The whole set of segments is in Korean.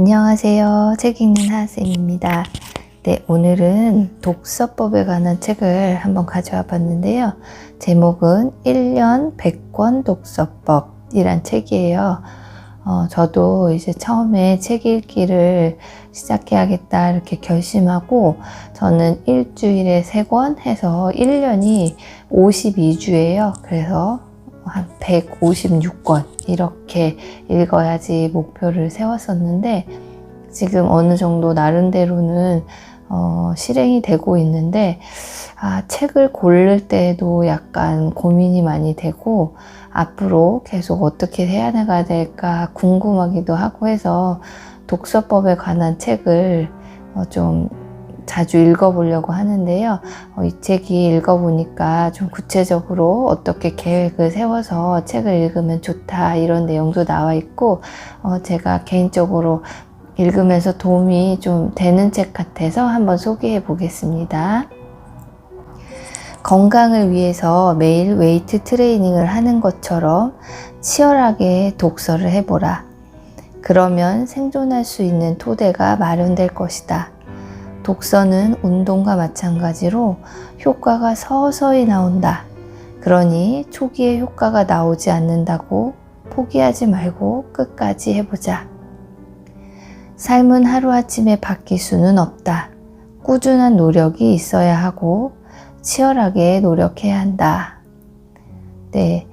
안녕하세요. 책 읽는 하하쌤입니다. 네, 오늘은 독서법에 관한 책을 한번 가져와 봤는데요. 제목은 1년 100권 독서법이란 책이에요. 저도 이제 처음에 책 읽기를 시작해야겠다 이렇게 결심하고, 저는 일주일에 3권 해서 1년이 52주예요. 그래서 한 156권 이렇게 읽어야지 목표를 세웠었는데, 지금 어느 정도 나름대로는 실행이 되고 있는데, 책을 고를 때도 약간 고민이 많이 되고, 앞으로 계속 어떻게 해야 나가야 될까 궁금하기도 하고 해서 독서법에 관한 책을 좀 자주 읽어보려고 하는데요. 이 책이 읽어보니까 좀 구체적으로 어떻게 계획을 세워서 책을 읽으면 좋다 이런 내용도 나와 있고, 제가 개인적으로 읽으면서 도움이 좀 되는 책 같아서 한번 소개해 보겠습니다. 건강을 위해서 매일 웨이트 트레이닝을 하는 것처럼 치열하게 독서를 해보라. 그러면 생존할 수 있는 토대가 마련될 것이다. 독서는 운동과 마찬가지로 효과가 서서히 나온다. 그러니 초기에 효과가 나오지 않는다고 포기하지 말고 끝까지 해보자. 삶은 하루아침에 바뀔 수는 없다. 꾸준한 노력이 있어야 하고 치열하게 노력해야 한다. 네,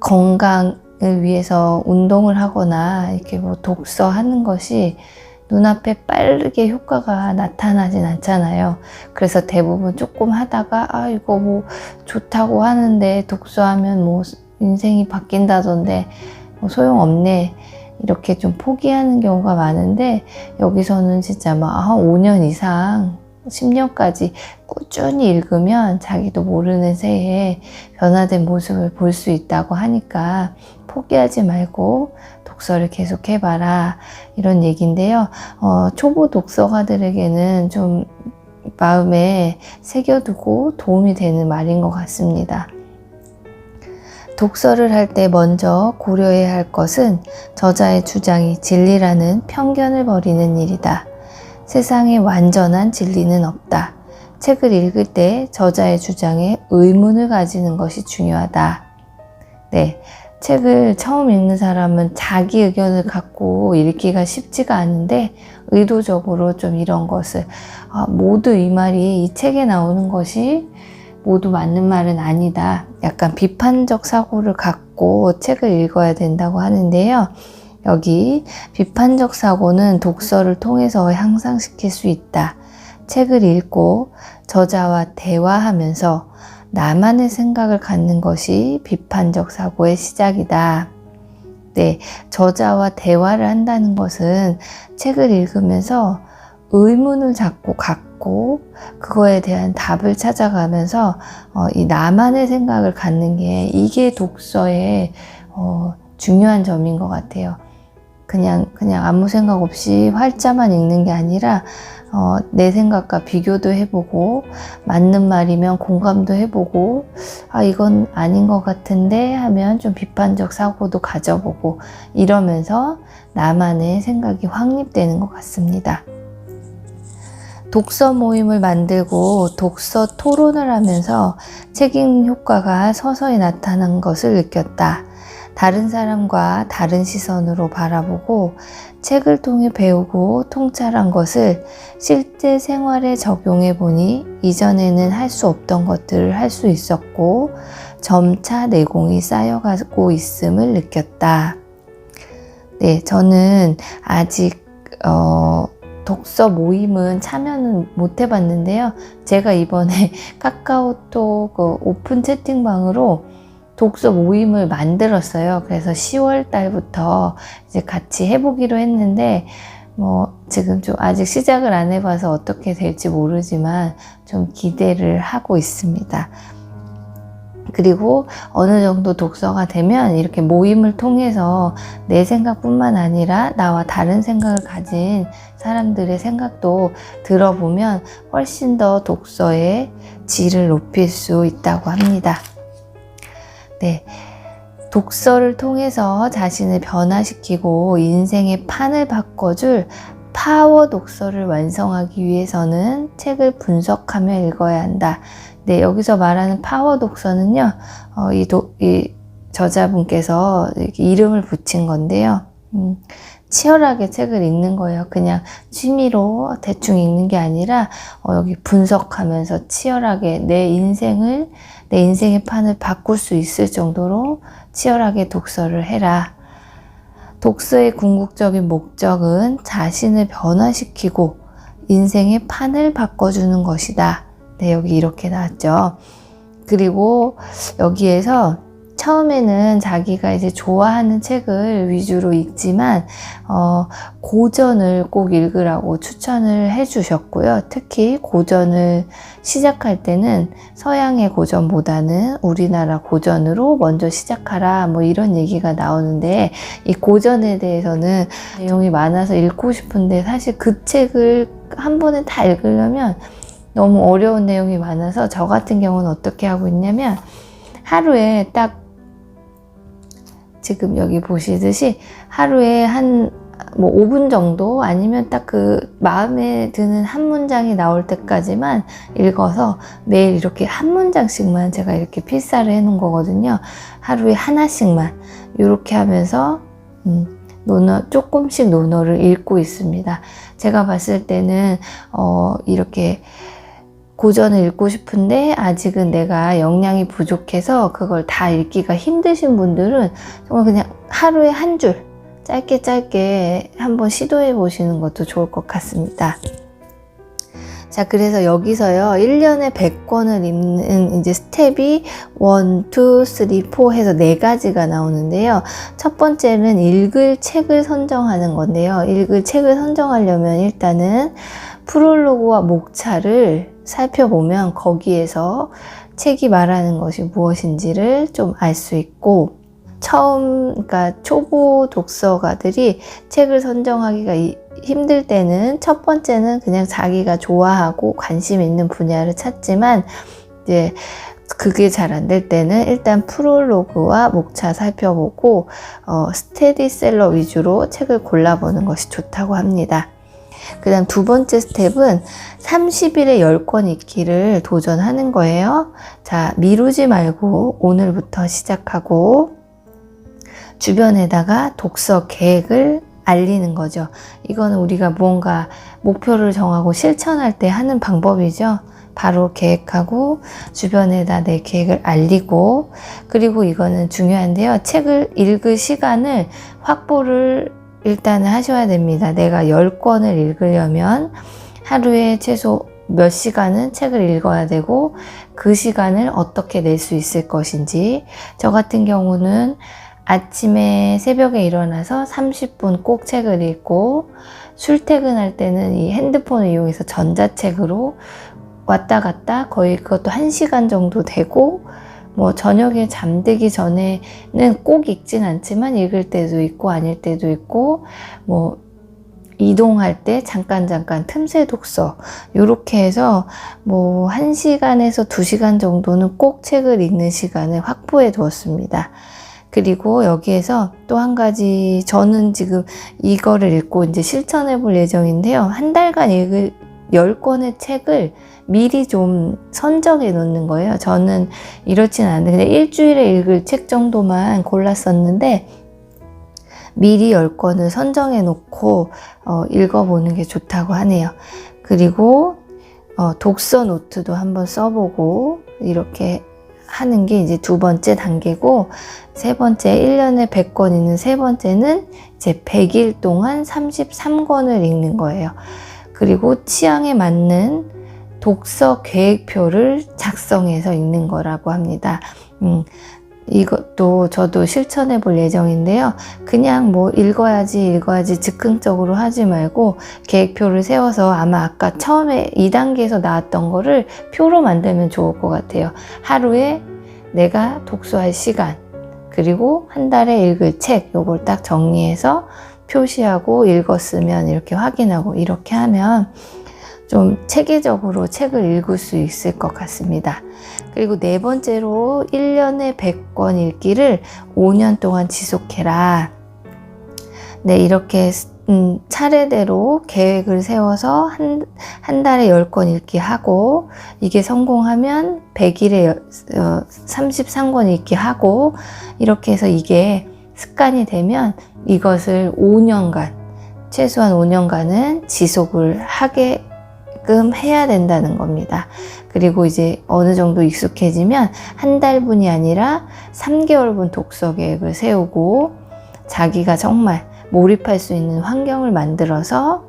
건강을 위해서 운동을 하거나 이렇게 독서하는 것이 눈앞에 빠르게 효과가 나타나진 않잖아요. 그래서 대부분 조금 하다가 이거 좋다고 하는데 독서하면 인생이 바뀐다던데 소용없네 이렇게 좀 포기하는 경우가 많은데, 여기서는 진짜 한 5년 이상 10년까지 꾸준히 읽으면 자기도 모르는 새에 변화된 모습을 볼 수 있다고 하니까 포기하지 말고 독서를 계속 해봐라 이런 얘기인데요. 초보 독서가들에게는 좀 마음에 새겨두고 도움이 되는 말인 것 같습니다. 독서를 할 때 먼저 고려해야 할 것은 저자의 주장이 진리라는 편견을 버리는 일이다. 세상에 완전한 진리는 없다. 책을 읽을 때 저자의 주장에 의문을 가지는 것이 중요하다. 네, 책을 처음 읽는 사람은 자기 의견을 갖고 읽기가 쉽지가 않은데, 의도적으로 좀 이런 것을 모두 이 말이 이 책에 나오는 것이 모두 맞는 말은 아니다. 약간 비판적 사고를 갖고 책을 읽어야 된다고 하는데요. 여기 비판적 사고는 독서를 통해서 향상시킬 수 있다. 책을 읽고 저자와 대화하면서 나만의 생각을 갖는 것이 비판적 사고의 시작이다. 네, 저자와 대화를 한다는 것은 책을 읽으면서 의문을 자꾸 갖고 그거에 대한 답을 찾아가면서 이 나만의 생각을 갖는 게, 이게 독서의 중요한 점인 것 같아요. 그냥 아무 생각 없이 활자만 읽는 게 아니라 내 생각과 비교도 해보고, 맞는 말이면 공감도 해보고, 이건 아닌 것 같은데 하면 좀 비판적 사고도 가져보고, 이러면서 나만의 생각이 확립되는 것 같습니다. 독서 모임을 만들고 독서 토론을 하면서 책 읽는 효과가 서서히 나타난 것을 느꼈다. 다른 사람과 다른 시선으로 바라보고 책을 통해 배우고 통찰한 것을 실제 생활에 적용해 보니 이전에는 할 수 없던 것들을 할 수 있었고, 점차 내공이 쌓여가고 있음을 느꼈다. 네, 저는 아직 독서 모임은 참여는 못 해봤는데요. 제가 이번에 카카오톡 오픈 채팅방으로 독서 모임을 만들었어요. 그래서 10월 달부터 이제 같이 해보기로 했는데, 지금 좀 아직 시작을 안 해봐서 어떻게 될지 모르지만 좀 기대를 하고 있습니다. 그리고 어느 정도 독서가 되면 이렇게 모임을 통해서 내 생각뿐만 아니라 나와 다른 생각을 가진 사람들의 생각도 들어보면 훨씬 더 독서의 질을 높일 수 있다고 합니다. 네, 독서를 통해서 자신을 변화시키고 인생의 판을 바꿔줄 파워 독서를 완성하기 위해서는 책을 분석하며 읽어야 한다. 네, 여기서 말하는 파워 독서는요, 이 저자분께서 이렇게 이름을 붙인 건데요. 치열하게 책을 읽는 거예요. 그냥 취미로 대충 읽는 게 아니라 여기 분석하면서 치열하게 내 인생의 판을 바꿀 수 있을 정도로 치열하게 독서를 해라. 독서의 궁극적인 목적은 자신을 변화시키고 인생의 판을 바꿔주는 것이다. 네, 여기 이렇게 나왔죠. 그리고 여기에서 처음에는 자기가 이제 좋아하는 책을 위주로 읽지만 고전을 꼭 읽으라고 추천을 해주셨고요. 특히 고전을 시작할 때는 서양의 고전보다는 우리나라 고전으로 먼저 시작하라, 뭐 이런 얘기가 나오는데, 이 고전에 대해서는 내용이 많아서 읽고 싶은데 사실 그 책을 한 번에 다 읽으려면 너무 어려운 내용이 많아서 저 같은 경우는 어떻게 하고 있냐면 하루에 딱 지금 여기 보시듯이 하루에 한 5분 정도, 아니면 딱 그 마음에 드는 한 문장이 나올 때까지만 읽어서 매일 이렇게 한 문장씩만 제가 이렇게 필사를 해 놓은 거거든요. 하루에 하나씩만 이렇게 하면서 조금씩 논어를 읽고 있습니다. 제가 봤을 때는 이렇게 고전을 읽고 싶은데 아직은 내가 역량이 부족해서 그걸 다 읽기가 힘드신 분들은 정말 그냥 하루에 한 줄 짧게 한번 시도해 보시는 것도 좋을 것 같습니다. 자, 그래서 여기서요, 1년에 100권을 읽는 이제 스텝이 1, 2, 3, 4 해서 4가지가 나오는데요. 첫 번째는 읽을 책을 선정하는 건데요. 읽을 책을 선정하려면 일단은 프롤로그와 목차를 살펴보면 거기에서 책이 말하는 것이 무엇인지를 좀 알 수 있고, 그러니까 초보 독서가들이 책을 선정하기가 힘들 때는 첫 번째는 그냥 자기가 좋아하고 관심 있는 분야를 찾지만, 이제 그게 잘 안 될 때는 일단 프롤로그와 목차 살펴보고 스테디셀러 위주로 책을 골라보는 것이 좋다고 합니다. 그 다음 두 번째 스텝은 30일에 10권 읽기를 도전하는 거예요. 자, 미루지 말고 오늘부터 시작하고 주변에다가 독서 계획을 알리는 거죠. 이거는 우리가 무언가 목표를 정하고 실천할 때 하는 방법이죠. 바로 계획하고 주변에다 내 계획을 알리고, 그리고 이거는 중요한데요. 책을 읽을 시간을 확보를 일단은 하셔야 됩니다. 내가 10권을 읽으려면 하루에 최소 몇 시간은 책을 읽어야 되고, 그 시간을 어떻게 낼 수 있을 것인지. 저 같은 경우는 아침에 새벽에 일어나서 30분 꼭 책을 읽고, 출퇴근할 때는 이 핸드폰을 이용해서 전자책으로 왔다 갔다 거의 그것도 1시간 정도 되고, 뭐 저녁에 잠들기 전에는 꼭 읽진 않지만 읽을 때도 있고 아닐 때도 있고, 뭐 이동할 때 잠깐 틈새 독서, 요렇게 해서 뭐 1시간에서 2시간 정도는 꼭 책을 읽는 시간을 확보해 두었습니다. 그리고 여기에서 또 한 가지, 저는 지금 이거를 읽고 이제 실천해 볼 예정인데요. 한 달간 읽을 10권의 책을 미리 좀 선정해 놓는 거예요. 저는 이렇진 않은데 그냥 일주일에 읽을 책 정도만 골랐었는데, 미리 10권을 선정해 놓고 읽어보는 게 좋다고 하네요. 그리고 독서 노트도 한번 써보고 이렇게 하는 게 이제 두 번째 단계고, 세 번째 1년에 100권 읽는 세 번째는 이제 100일 동안 33권을 읽는 거예요. 그리고 취향에 맞는 독서 계획표를 작성해서 읽는 거라고 합니다. 이것도 저도 실천해 볼 예정인데요. 그냥 뭐 읽어야지 즉흥적으로 하지 말고 계획표를 세워서, 아마 아까 처음에 2단계에서 나왔던 거를 표로 만들면 좋을 것 같아요. 하루에 내가 독서할 시간, 그리고 한 달에 읽을 책, 요걸 딱 정리해서 표시하고 읽었으면 이렇게 확인하고, 이렇게 하면 좀 체계적으로 책을 읽을 수 있을 것 같습니다. 그리고 네 번째로 1년에 100권 읽기를 5년 동안 지속해라. 네, 이렇게 차례대로 계획을 세워서 한 달에 10권 읽기 하고, 이게 성공하면 100일에 33권 읽기 하고, 이렇게 해서 이게 습관이 되면 이것을 5년간, 최소한 5년간은 지속을 하게끔 해야 된다는 겁니다. 그리고 이제 어느 정도 익숙해지면 한 달분이 아니라 3개월분 독서 계획을 세우고, 자기가 정말 몰입할 수 있는 환경을 만들어서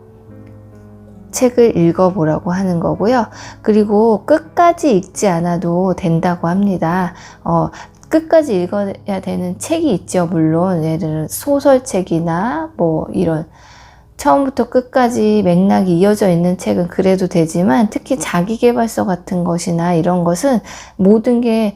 책을 읽어보라고 하는 거고요. 그리고 끝까지 읽지 않아도 된다고 합니다. 끝까지 읽어야 되는 책이 있죠. 물론 예를 들어 소설책이나 뭐 이런 처음부터 끝까지 맥락이 이어져 있는 책은 그래도 되지만, 특히 자기계발서 같은 것이나 이런 것은 모든 게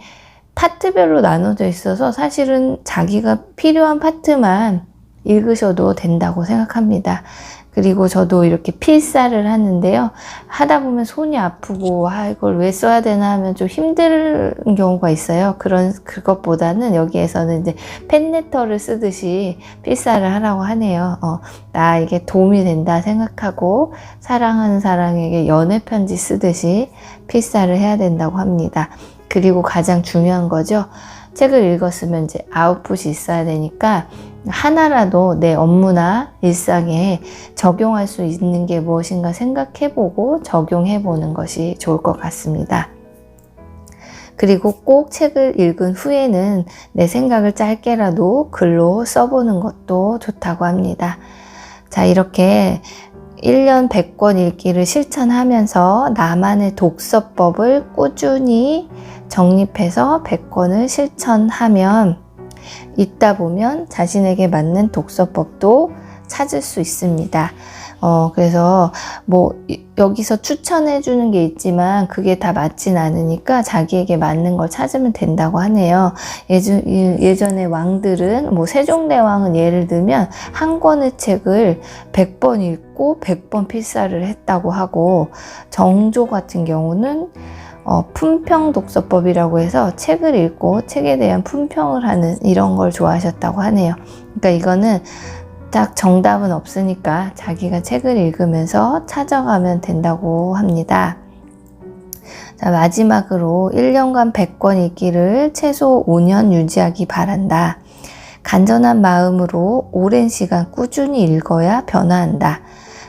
파트별로 나눠져 있어서 사실은 자기가 필요한 파트만 읽으셔도 된다고 생각합니다. 그리고 저도 이렇게 필사를 하는데요. 하다 보면 손이 아프고, 이걸 왜 써야 되나 하면 좀 힘든 경우가 있어요. 그것보다는 여기에서는 이제 펜레터를 쓰듯이 필사를 하라고 하네요. 나 이게 도움이 된다 생각하고, 사랑하는 사람에게 연애편지 쓰듯이 필사를 해야 된다고 합니다. 그리고 가장 중요한 거죠. 책을 읽었으면 이제 아웃풋이 있어야 되니까, 하나라도 내 업무나 일상에 적용할 수 있는 게 무엇인가 생각해보고 적용해보는 것이 좋을 것 같습니다. 그리고 꼭 책을 읽은 후에는 내 생각을 짧게라도 글로 써보는 것도 좋다고 합니다. 자, 이렇게 1년 100권 읽기를 실천하면서 나만의 독서법을 꾸준히 정립해서 100권을 실천하면, 읽다 보면 자신에게 맞는 독서법도 찾을 수 있습니다. 그래서 뭐 여기서 추천해 주는 게 있지만 그게 다 맞진 않으니까 자기에게 맞는 걸 찾으면 된다고 하네요. 예전에 왕들은, 뭐 세종대왕은 예를 들면 한 권의 책을 100번 읽고 100번 필사를 했다고 하고, 정조 같은 경우는 품평 독서법이라고 해서 책을 읽고 책에 대한 품평을 하는 이런 걸 좋아하셨다고 하네요. 그러니까 이거는 딱 정답은 없으니까 자기가 책을 읽으면서 찾아가면 된다고 합니다. 자, 마지막으로 1년간 100권 읽기를 최소 5년 유지하기 바란다. 간절한 마음으로 오랜 시간 꾸준히 읽어야 변화한다.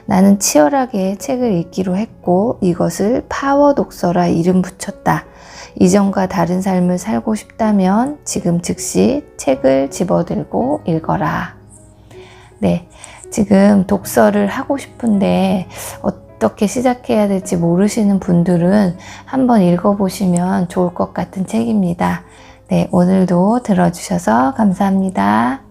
나는 치열하게 책을 읽기로 했고 이것을 파워 독서라 이름 붙였다. 이전과 다른 삶을 살고 싶다면 지금 즉시 책을 집어들고 읽어라. 네, 지금 독서를 하고 싶은데 어떻게 시작해야 될지 모르시는 분들은 한번 읽어보시면 좋을 것 같은 책입니다. 네, 오늘도 들어주셔서 감사합니다.